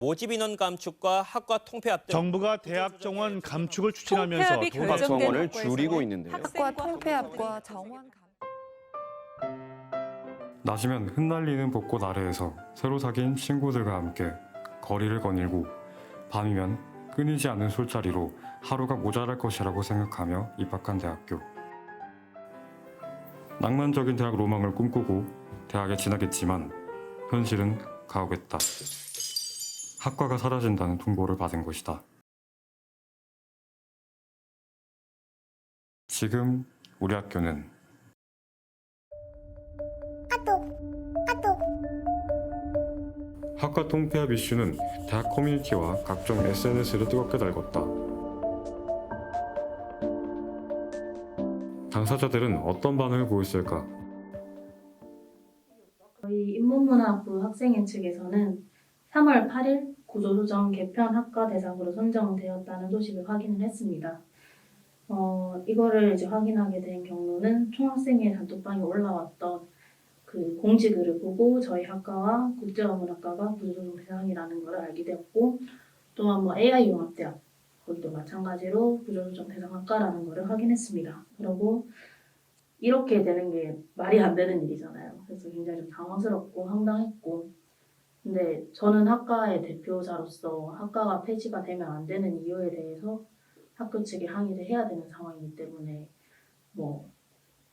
모집 인원 감축과 학과 통폐합 등 정부가 대학 정원 감축을 추진하면서 통폐합이 돈 학과 결정된 정원을 학과에서는 줄이고 있는데요. 학과 통폐합과 정원 낮이면 흩날리는 벚꽃 아래에서 새로 사귄 친구들과 함께 거리를 거닐고 밤이면 끊이지 않는 술자리로 하루가 모자랄 것이라고 생각하며 입학한 대학교. 낭만적인 대학 로망을 꿈꾸고 대학에 진학했지만 현실은 가오겠다. 학과가 사라진다는 통보를 받은 것이다. 지금 우리 학교는 학과 통폐합 이슈는 대학 커뮤니티와 각종 SNS를 뜨겁게 달궜다. 당사자들은 어떤 반응을 보였을까? 저희 인문문화부 학생회 측에서는 3월 8일 구조조정 개편 학과 대상으로 선정되었다는 소식을 확인을 했습니다. 이거를 이제 확인하게 된 경로는 총학생회 단톡방에 올라왔던 그 공지글을 보고 저희 학과와 국제어문학과가 구조조정 대상이라는 걸 알게 되었고, 또한 AI융합대학 거기도 마찬가지로 구조조정 대상 학과라는 걸 확인했습니다. 그리고 이렇게 되는 게 말이 안 되는 일이잖아요. 그래서 굉장히 좀 당황스럽고 황당했고, 근데 저는 학과의 대표자로서 학과가 폐지가 되면 안 되는 이유에 대해서 학교 측에 항의를 해야 되는 상황이기 때문에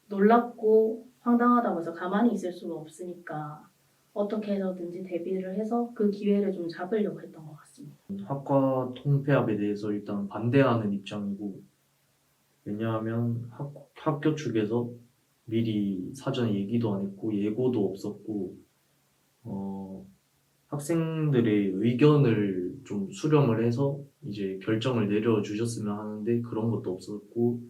놀랍고 황당하다고 해서 가만히 있을 수가 없으니까 어떻게 해서든지 대비를 해서 그 기회를 좀 잡으려고 했던 것 같습니다. 학과 통폐합에 대해서 일단 반대하는 입장이고, 왜냐하면 학교 측에서 미리 사전에 얘기도 안 했고 예고도 없었고, 학생들의 의견을 좀 수렴을 해서 이제 결정을 내려주셨으면 하는데 그런 것도 없었고,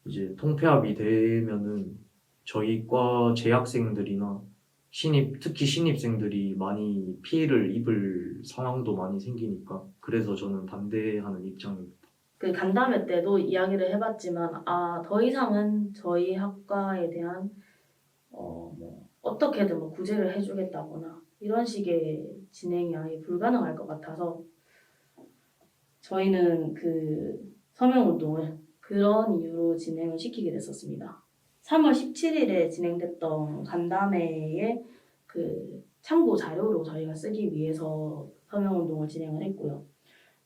이제 통폐합이 되면은 저희 과 재학생들이나 특히 신입생들이 많이 피해를 입을 상황도 많이 생기니까, 그래서 저는 반대하는 입장입니다. 그 간담회 때도 이야기를 해봤지만 더 이상은 저희 학과에 대한 어떻게든 구제를 해주겠다거나 이런 식의 진행이 아예 불가능할 것 같아서 저희는 그 서명운동을 그런 이유로 진행을 시키게 됐었습니다. 3월 17일에 진행됐던 간담회의 그 참고 자료로 저희가 쓰기 위해서 서명운동을 진행을 했고요.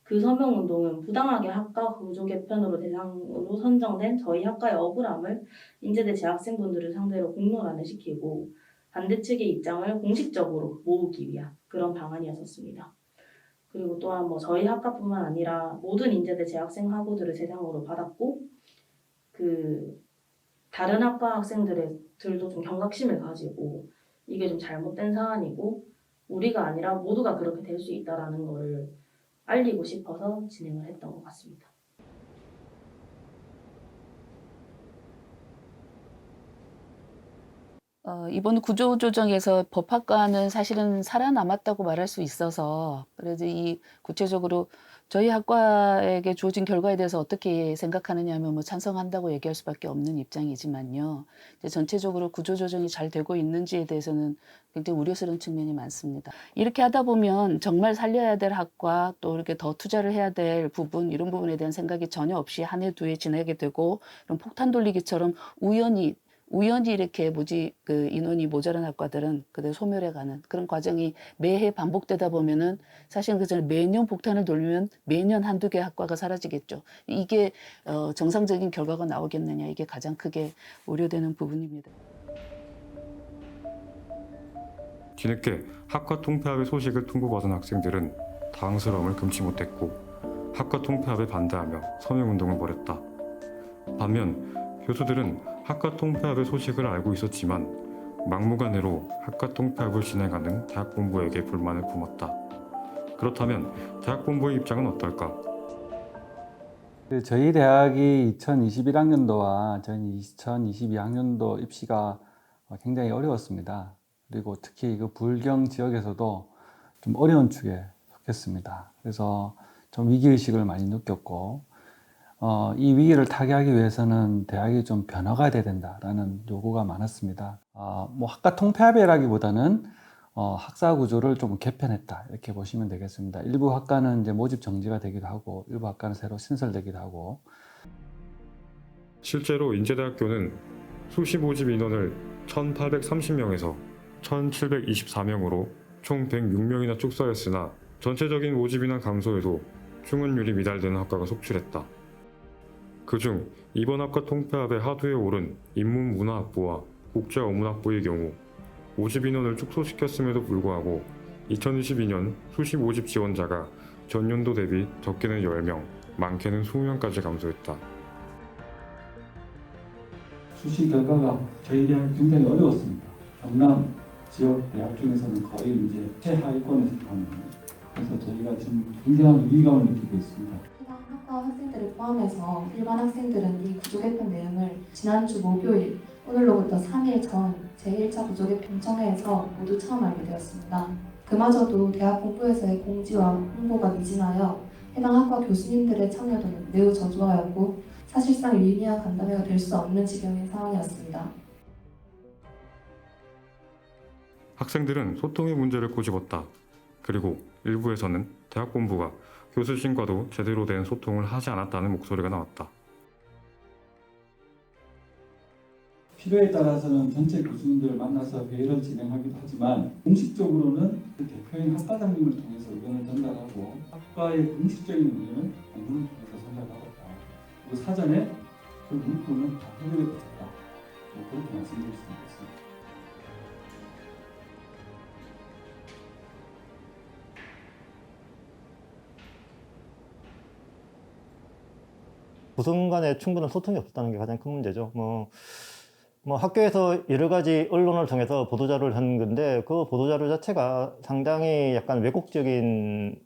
그 서명운동은 부당하게 학과 구조 개편으로 대상으로 선정된 저희 학과의 억울함을 인제대 재학생분들을 상대로 공론화를 시키고 반대 측의 입장을 공식적으로 모으기 위한 그런 방안이었었습니다. 그리고 또한 저희 학과뿐만 아니라 모든 인제대 재학생 학우들을 대상으로 받았고, 그 다른 학과 학생들도 좀 경각심을 가지고 이게 좀 잘못된 사안이고 우리가 아니라 모두가 그렇게 될 수 있다라는 걸 알리고 싶어서 진행을 했던 것 같습니다. 이번 구조조정에서 법학과는 사실은 살아남았다고 말할 수 있어서 그래도 이 구체적으로 저희 학과에게 주어진 결과에 대해서 어떻게 생각하느냐 하면 찬성한다고 얘기할 수밖에 없는 입장이지만요. 이제 전체적으로 구조조정이 잘 되고 있는지에 대해서는 굉장히 우려스러운 측면이 많습니다. 이렇게 하다 보면 정말 살려야 될 학과 또 이렇게 더 투자를 해야 될 부분 이런 부분에 대한 생각이 전혀 없이 한 해 두 해 지나게 되고 이런 폭탄 돌리기처럼 우연히 이렇게 그 인원이 모자란 학과들은 그대로 소멸해가는 그런 과정이 매해 반복되다 보면은 사실은 그전에 매년 폭탄을 돌리면 매년 한두 개 학과가 사라지겠죠. 이게 정상적인 결과가 나오겠느냐, 이게 가장 크게 우려되는 부분입니다. 뒤늦게 학과 통폐합의 소식을 통보받은 학생들은 당황스러움을 금치 못했고 학과 통폐합에 반대하며 서명운동을 벌였다. 반면 교수들은 학과 통폐합의 소식을 알고 있었지만 막무가내로 학과 통폐합을 진행하는 대학본부에게 불만을 품었다. 그렇다면 대학본부의 입장은 어떨까? 저희 대학이 2021학년도와 저희 2022학년도 입시가 굉장히 어려웠습니다. 그리고 특히 그 불경 지역에서도 좀 어려운 축에 속했습니다. 그래서 좀 위기의식을 많이 느꼈고, 이 위기를 타개하기 위해서는 대학이 좀 변화가 돼야 된다라는 요구가 많았습니다. 학과 통폐합이라기보다는 학사 구조를 좀 개편했다 이렇게 보시면 되겠습니다. 일부 학과는 이제 모집 정지가 되기도 하고 일부 학과는 새로 신설되기도 하고. 실제로 인제대학교는 수시 모집 인원을 1,830명에서 1,724명으로 총 106명이나 축소했으나 전체적인 모집 인원 감소에도 충원율이 미달되는 학과가 속출했다. 그중 이번 학과 통폐합의 하두에 오른 인문문화학부와 국제어문학부의 경우 모집 인원을 축소시켰음에도 불구하고 2022년 수시 모집 지원자가 전년도 대비 적게는 10명, 많게는 20명까지 감소했다. 수시 결과가 저희 대학 굉장히 어려웠습니다. 경남 지역 대학 중에서는 거의 이제 최하위권에 속하는, 그래서 저희가 지금 굉장한 위기감을 느끼고 있습니다. 해당 학과 학생들을 포함해서 일반 학생들은 이 구조 개편 내용을 지난주 목요일 오늘로부터 3일 전 제1차 구조 개편 청회에서 모두 처음 알게 되었습니다. 그마저도 대학 본부에서의 공지와 홍보가 미진하여 해당 학과 교수님들의 참여도는 매우 저조하였고 사실상 유의미한 간담회가 될 수 없는 지경인 상황이었습니다. 학생들은 소통의 문제를 꼬집었다. 그리고 일부에서는 대학 본부가 교수진과도 제대로 된 소통을 하지 않았다는 목소리가 나왔다. 필요에 따라서는 전체 교수님들을 만나서 회의를 진행하기도 하지만 공식적으로는 그 대표인 학과장님을 통해서 의견을 전달하고 학과의 공식적인 의견은 본부를 통해서 전달하고 그리고 사전에 그 문구는 다 해결됐다. 그렇게 말씀드릴 수 있겠습니다. 구성 간에 충분한 소통이 없었다는 게 가장 큰 문제죠. 학교에서 여러 가지 언론을 통해서 보도자료를 한 건데 그 보도자료 자체가 상당히 약간 왜곡적인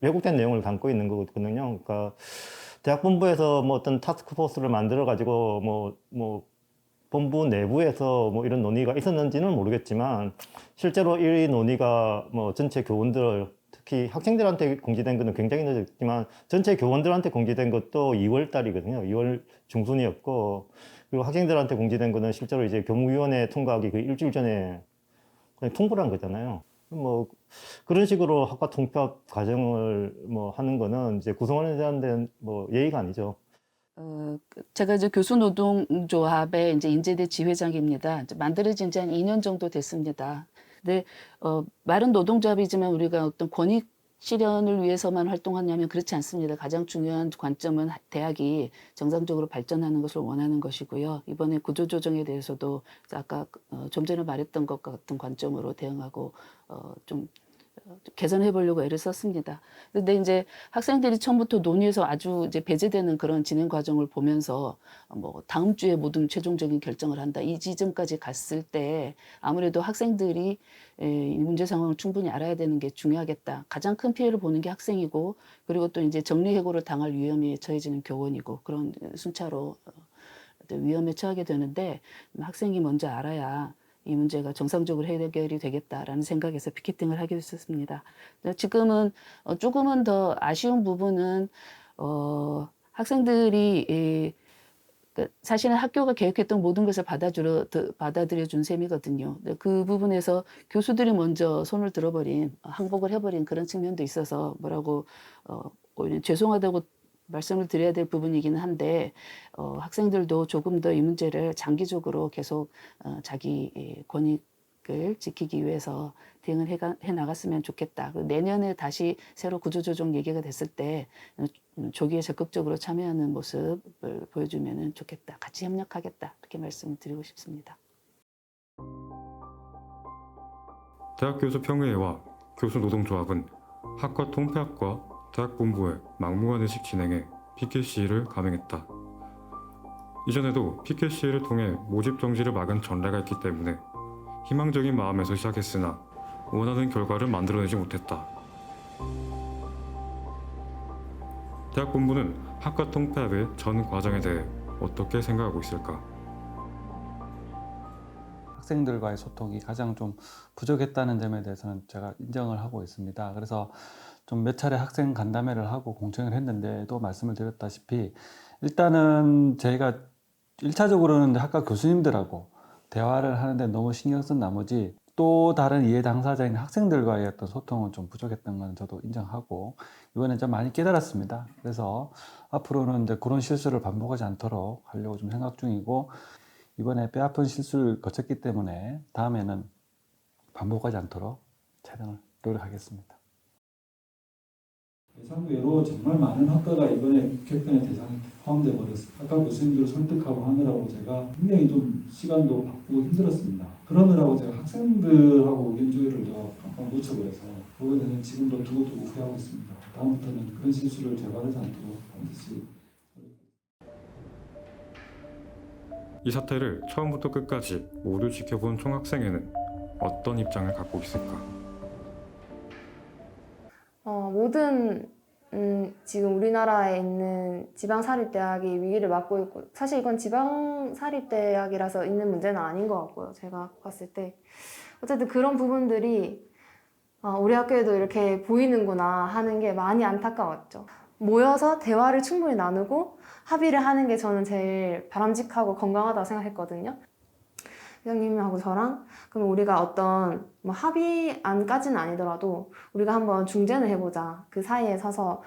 왜곡된 내용을 담고 있는 거거든요. 그러니까 대학 본부에서 어떤 타스크포스를 만들어 가지고 본부 내부에서 이런 논의가 있었는지는 모르겠지만 실제로 이 논의가 전체 교원들 특히 학생들한테 공지된 것은 굉장히 늦었지만 전체 교원들한테 공지된 것도 2월 달이거든요. 2월 중순이었고 그리고 학생들한테 공지된 것은 실제로 이제 교무위원회 통과하기 그 일주일 전에 그냥 통보를 한 거잖아요. 그런 식으로 학과 통폐합 과정을 하는 거는 이제 구성원에 대한 예의가 아니죠. 제가 이제 교수노동조합의 이제 인제대 지회장입니다. 이제 만들어진 지 한 2년 정도 됐습니다. 근데 말은 노동조합이지만 우리가 어떤 권익 실현을 위해서만 활동하냐면 그렇지 않습니다. 가장 중요한 관점은 대학이 정상적으로 발전하는 것을 원하는 것이고요. 이번에 구조조정에 대해서도 아까 좀 전에 말했던 것 같은 관점으로 대응하고 좀 개선해 보려고 애를 썼습니다. 근데 이제 학생들이 처음부터 논의해서 아주 이제 배제되는 그런 진행 과정을 보면서 다음 주에 모든 최종적인 결정을 한다. 이 지점까지 갔을 때 아무래도 학생들이 이 문제 상황을 충분히 알아야 되는 게 중요하겠다. 가장 큰 피해를 보는 게 학생이고 그리고 또 이제 정리해고를 당할 위험에 처해지는 교원이고 그런 순차로 위험에 처하게 되는데 학생이 먼저 알아야 이 문제가 정상적으로 해결이 되겠다라는 생각에서 피켓팅을 하게 됐었습니다. 지금은 조금은 더 아쉬운 부분은 학생들이 사실은 학교가 계획했던 모든 것을 받아들여준 셈이거든요. 그 부분에서 교수들이 먼저 손을 들어버린 항복을 해버린 그런 측면도 있어서 오히려 죄송하다고 말씀을 드려야 될 부분이기는 한데 학생들도 조금 더 이 문제를 장기적으로 계속 자기 권익을 지키기 위해서 대응을 해 나갔으면 좋겠다. 내년에 다시 새로 구조조정 얘기가 됐을 때 조기에 적극적으로 참여하는 모습을 보여주면 좋겠다. 같이 협력하겠다. 이렇게 말씀을 드리고 싶습니다. 대학 교수평의회와 교수노동조합은 학과 통폐합과 대학 본부에 막무가내식 진행해 피켓 시위를 감행했다. 이전에도 피켓 시위를 통해 모집 정지를 막은 전례가 있기 때문에 희망적인 마음에서 시작했으나 원하는 결과를 만들어내지 못했다. 대학 본부는 학과 통폐합의 전 과정에 대해 어떻게 생각하고 있을까? 학생들과의 소통이 가장 좀 부족했다는 점에 대해서는 제가 인정을 하고 있습니다. 그래서 좀 몇 차례 학생 간담회를 하고 공청회를 했는데도 말씀을 드렸다시피 일단은 저희가 1차적으로는 학과 교수님들하고 대화를 하는데 너무 신경 쓴 나머지 또 다른 이해 당사자인 학생들과의 어떤 소통은 좀 부족했던 건 저도 인정하고 이번에 좀 많이 깨달았습니다. 그래서 앞으로는 이제 그런 실수를 반복하지 않도록 하려고 좀 생각 중이고 이번에 뼈아픈 실수를 거쳤기 때문에 다음에는 반복하지 않도록 최대한 노력하겠습니다. 예상외로 정말 많은 학과가 이번에 개편의 대상에 포함되어 버렸어요. 학과 교수님들을 설득하고 하느라고 제가 굉장히 좀 시간도 바쁘고 힘들었습니다. 그러느라고 제가 학생들하고 의견 조율을 깜빡 놓쳐버려서 그거에 대해서 지금도 두고두고 후회하고 있습니다. 다음부터는 그런 실수를 재발하지 않도록 반드시. 이 사태를 처음부터 끝까지 모두 지켜본 총학생회는 어떤 입장을 갖고 있을까? 모든 지금 우리나라에 있는 지방사립대학이 위기를 맞고 있고 사실 이건 지방사립대학이라서 있는 문제는 아닌 것 같고요. 제가 봤을 때 어쨌든 그런 부분들이 우리 학교에도 이렇게 보이는구나 하는 게 많이 안타까웠죠. 모여서 대화를 충분히 나누고 합의를 하는 게 저는 제일 바람직하고 건강하다고 생각했거든요. 회장님하고 저랑 그럼 우리가 어떤 뭐 합의안까지는 아니더라도 우리가 한번 중재를 해보자. 그 사이에 서서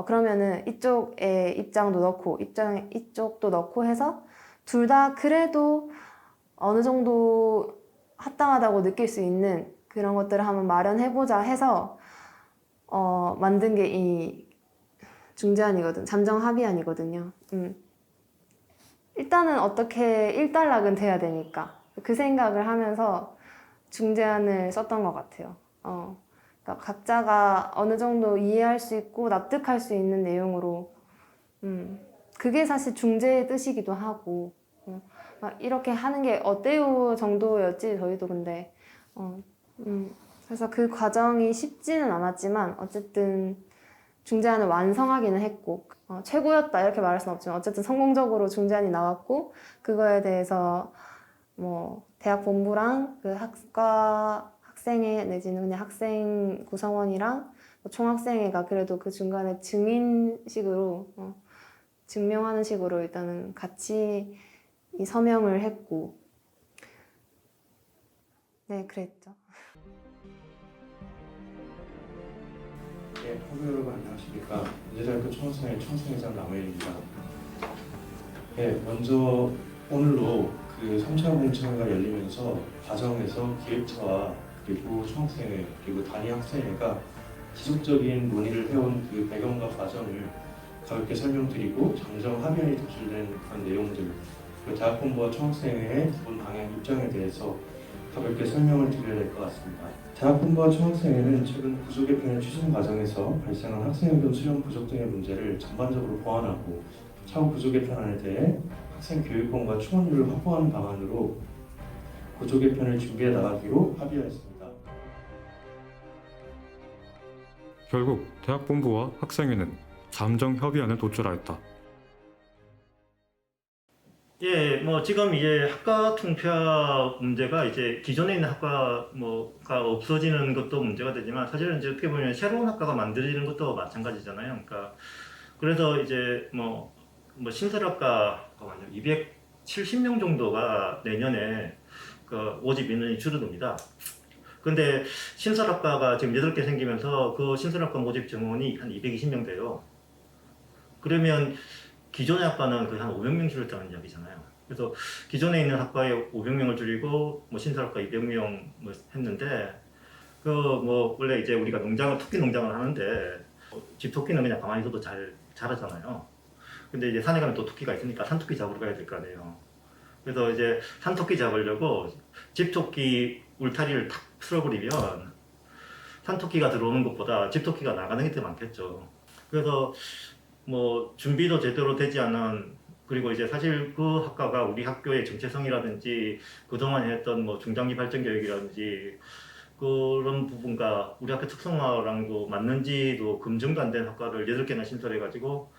그러면은 이쪽의 입장도 넣고 이쪽도 넣고 해서 둘 다 그래도 어느 정도 합당하다고 느낄 수 있는 그런 것들을 한번 마련해보자 해서 만든 게 이 중재안이거든. 잠정 합의안이거든요. 일단은 어떻게 일단락은 돼야 되니까 그 생각을 하면서 중재안을 썼던 것 같아요. 그러니까 각자가 어느 정도 이해할 수 있고 납득할 수 있는 내용으로 그게 사실 중재의 뜻이기도 하고 막 이렇게 하는 게 어때요 정도였지 저희도 근데 그래서 그 과정이 쉽지는 않았지만 어쨌든 중재안을 완성하기는 했고 최고였다 이렇게 말할 수는 없지만 어쨌든 성공적으로 중재안이 나왔고 그거에 대해서 뭐 대학 본부랑 그 학과 학생회 내지는 그냥 학생 구성원이랑 총학생회가 그래도 그 중간에 증인식으로 증명하는 식으로 일단은 같이 이 서명을 했고 네 그랬죠. 네, 학우 여러분 안녕하십니까. 인제대학교 총학생회 총생회장 남우일입니다. 네, 먼저 오늘로 그 3차 공청회가 열리면서 과정에서 기획처와 그리고 총학생회 그리고 단위학생회가 지속적인 논의를 해온 그 배경과 과정을 가볍게 설명드리고 잠정 합의안이 도출된 그런 내용들 그리고 대학본부와 총학생회의 기본 방향 입장에 대해서 가볍게 설명을 드려야 될 것 같습니다. 대학본부와 총학생회는 최근 구조 개편의 추진 과정에서 발생한 학생의견 수렴 부족 등의 문제를 전반적으로 보완하고 차후 구조 개편안에 대해 학생 교육권과 충원률을 확보하는 방안으로 구조 개편을 준비해 나가기로 합의하였습니다. 결국 대학본부와 학생회는 잠정 협의안을 도출하였다. 예, 뭐 지금 이제 학과 통폐합 문제가 이제 기존에 있는 학과 뭐가 없어지는 것도 문제가 되지만 사실은 이제 어떻게 보면 새로운 학과가 만들어지는 것도 마찬가지잖아요. 그러니까 그래서 이제 뭐 신설학과가 270명 정도가 내년에 그 모집 인원이 줄어듭니다. 근데 신설학과가 지금 8개 생기면서 그 신설학과 모집 정원이 한 220명 돼요. 그러면 기존의 학과는 거의 한 500명 줄였다는 이야기잖아요. 그래서 기존에 있는 학과에 500명을 줄이고 뭐 신설학과 200명 뭐 했는데 그 뭐 원래 이제 우리가 토끼 농장을 하는데 집토끼는 그냥 가만히 있어도 잘 자라잖아요. 근데 이제 산에 가면 또 토끼가 있으니까 산토끼 잡으러 가야 될 거 아니에요. 그래서 이제 산토끼 잡으려고 집토끼 울타리를 탁 풀어버리면 산토끼가 들어오는 것보다 집토끼가 나가는 게 더 많겠죠. 그래서 뭐 준비도 제대로 되지 않은 그리고 이제 사실 그 학과가 우리 학교의 정체성이라든지 그동안 했던 뭐 중장기 발전 교육이라든지 그런 부분과 우리 학교 특성화랑도 맞는지도 검증도 안 된 학과를 8개나 신설해가지고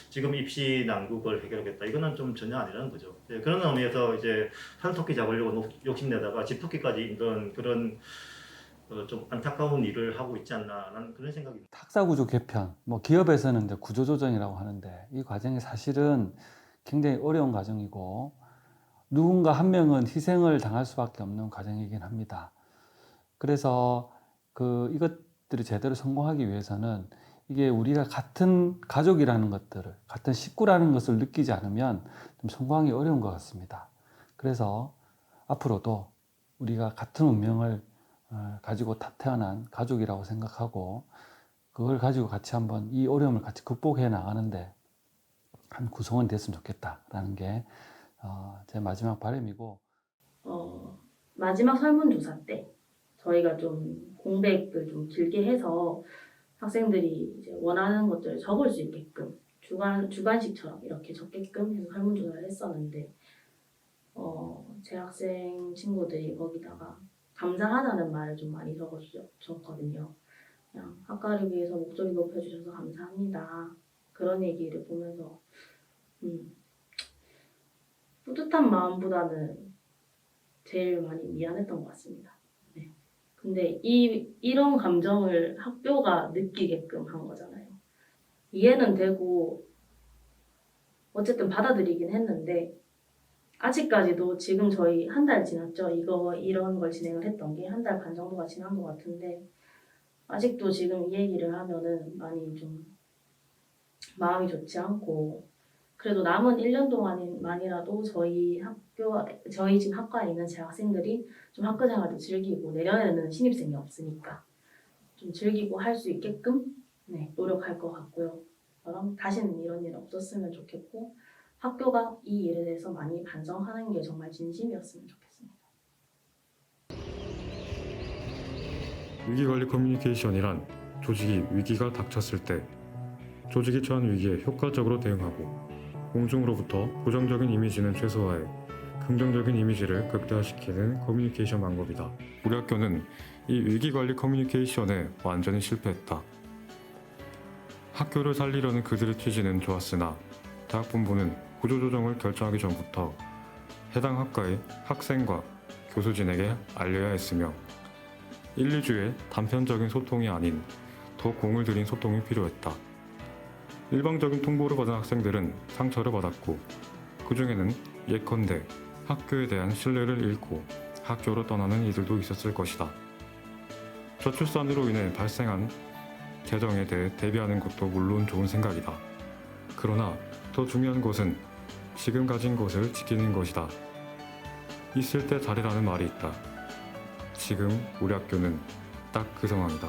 지금 입시 난국을 해결하겠다. 이거는 좀 전혀 아니라는 거죠. 네, 그런 의미에서 이제 산토끼 잡으려고 욕심내다가 집토끼까지 있던 그런 좀 안타까운 일을 하고 있지 않나라는 그런 생각입니다. 학사구조 개편, 뭐 기업에서는 이제 구조조정이라고 하는데 이 과정이 사실은 굉장히 어려운 과정이고 누군가 한 명은 희생을 당할 수밖에 없는 과정이긴 합니다. 그래서 이것들이 제대로 성공하기 위해서는 이게 우리가 같은 가족이라는 것들을, 같은 식구라는 것을 느끼지 않으면 좀 성공하기 어려운 것 같습니다. 그래서 앞으로도 우리가 같은 운명을 가지고 다 태어난 가족이라고 생각하고 그걸 가지고 같이 한번 이 어려움을 같이 극복해 나가는데 한 구성원이 됐으면 좋겠다라는 게 제 마지막 바람이고, 마지막 설문조사 때 저희가 좀 공백을 좀 길게 해서 학생들이 이제 원하는 것들을 적을 수 있게끔 주관식처럼 이렇게 적게끔 해서 설문조사를 했었는데 제 학생 친구들이 거기다가 감사하다는 말을 좀 많이 적어줬거든요. 그냥 학과를 위해서 목소리 높여주셔서 감사합니다. 그런 얘기를 보면서 뿌듯한 마음보다는 제일 많이 미안했던 것 같습니다. 네. 근데 이런 감정을 학교가 느끼게끔 한 거잖아요. 이해는 되고 어쨌든 받아들이긴 했는데 아직까지도 지금 저희 한 달 지났죠. 이런 걸 진행을 했던 게 한 달 반 정도가 지난 것 같은데 아직도 지금 이 얘기를 하면은 많이 좀 마음이 좋지 않고, 그래도 남은 1년 동안만이라도 저희 지금 학과에 있는 제 학생들이 좀 학교 생활을 즐기고, 내년에는 신입생이 없으니까 좀 즐기고 할 수 있게끔 노력할 것 같고요. 그럼 다시는 이런 일 없었으면 좋겠고 학교가 이 일에 대해서 많이 반성하는 게 정말 진심이었으면 좋겠습니다. 위기관리 커뮤니케이션이란 조직이 위기가 닥쳤을 때 조직이 처한 위기에 효과적으로 대응하고 공중으로부터 부정적인 이미지는 최소화해 긍정적인 이미지를 극대화시키는 커뮤니케이션 방법이다. 우리 학교는 이 위기관리 커뮤니케이션에 완전히 실패했다. 학교를 살리려는 그들의 취지는 좋았으나 대학본부는 구조조정을 결정하기 전부터 해당 학과의 학생과 교수진에게 알려야 했으며 1, 2주의 단편적인 소통이 아닌 더 공을 들인 소통이 필요했다. 일방적인 통보를 받은 학생들은 상처를 받았고 그 중에는 예컨대 학교에 대한 신뢰를 잃고 학교로 떠나는 이들도 있었을 것이다. 저출산으로 인해 발생한 재정에 대해 대비하는 것도 물론 좋은 생각이다. 그러나 더 중요한 것은 지금 가진 것을 지키는 것이다. 있을 때 잘해라는 말이 있다. 지금 우리 학교는 딱 그 상황이다.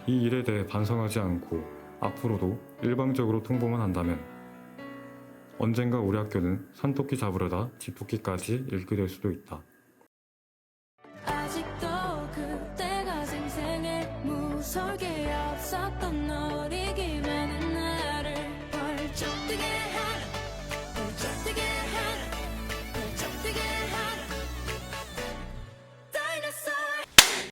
이 일에 대해 반성하지 않고 앞으로도 일방적으로 통보만 한다면 언젠가 우리 학교는 산토끼 잡으려다 쥐뽑기까지 잃게 될 수도 있다. 아직도 그때가 생생해 무서울 게 없었던 너리